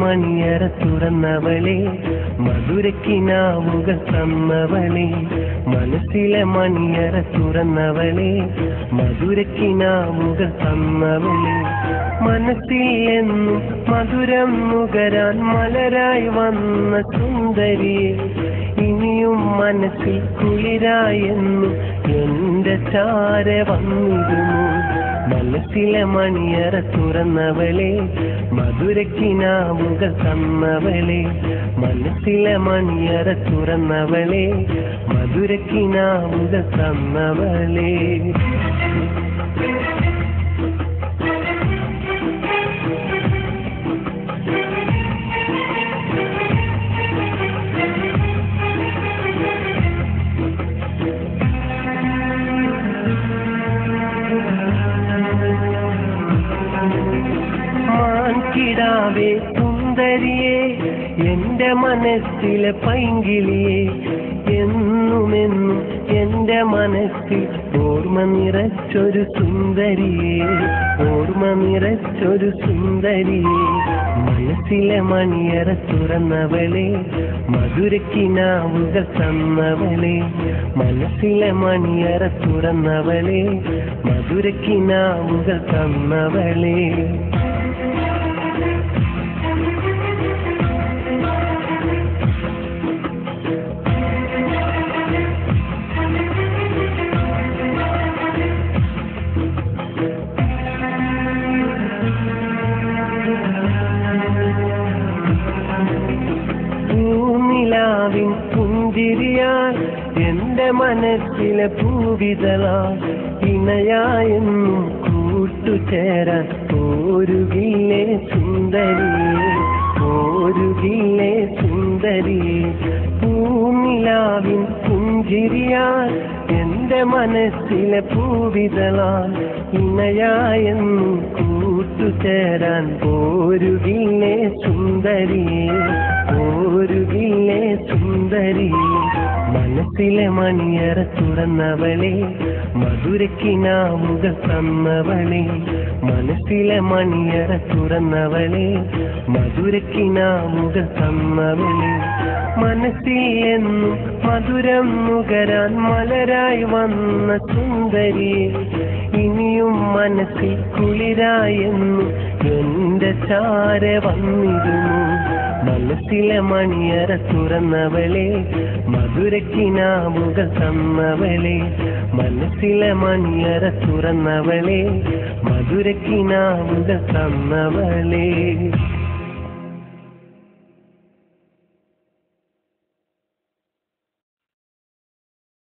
മണിയറ തുറന്നവളെ മധുരക്കിനാവുകൾ തന്നവളെ മനസ്സിലെ മണിയറ തുറന്നവളെ മധുരക്കിനാവുകൾ തന്നവളെ മനസ്സിൽ എന്നും മധുരം നുകരാൻ മലരായി വന്ന സുന്ദരിയെ ഇനിയും മനസ്സിൽ കുളിരായെന്നും എന്റെ ചാര വന്നിരുന്നു മനസ്സിലെ മണിയറ തുറന്നവളെ മധുരക്കിനാവുകൾ തന്നവളെ മനസ്സിലെ മണിയറ തുറന്നവളെ മധുരക്കിനാവുകൾ തന്നവളെ മാൻകിടാവേ സുന്ദരിയെ എന്റെ മനസ്സിലെ പൈങ്കിളിയെ എന്നുമെന്നും എന്റെ മനസ്സിൽ ഓർമ്മ നിറച്ചൊരു സുന്ദരിയെ ഓർമ്മ നിറച്ചൊരു സുന്ദരിയെ മനസ്സിലെ മണിയറ തുറന്നവളെ മധുരക്കിനാവുകൾ തന്നവളെ മനസ്സിലെ മണിയറ തുറന്നവളെ മധുരക്കിനാവുകൾ തന്നവളെ പൂനിലാവിൻ പുഞ്ചിരിയാൽ എന്റെ മനസ്സിലെ പൂവിതളാ ഇണയായെന്നും കൂട്ടുചേരാൻ പോരുകില്ലേ സുന്ദരിയെ പോരുകില്ലേ സുന്ദരിയെ പൂനിലാവിൻ പുഞ്ചിരിയാൽ എന്റെ മനസ്സിലെ പൂവിതളാൽ ഇണയായെന്നും കൂട്ടുചേരാൻ പോരുകില്ലേ സുന്ദരിയെ പോരുകില്ലേ സുന്ദരിയെ മനസ്സിലെ മണിയറ തുറന്നവളെ മധുരക്കിനാവുകൾ തന്നവളെ മനസ്സിലെ മണിയറ തുറന്നവളെ മധുരക്കിനാവുകൾ തന്നവളെ മനസ്സിൽ എന്നും മധുരം നുകരാൻ മലരായി വന്ന സുന്ദരിയെ ഇനിയും മനസ്സിൽ കുളിരായെന്നും എന്റെ ചാര വന്നിരുന്നു മനസ്സിലെ മണിയറ തുറന്നവളെ മധുരക്കിനാവുകൾ തന്നവളെ മനസ്സിലെ മണിയറ തുറന്നവളെ മധുരക്കിനാവുകൾ തന്നവളെ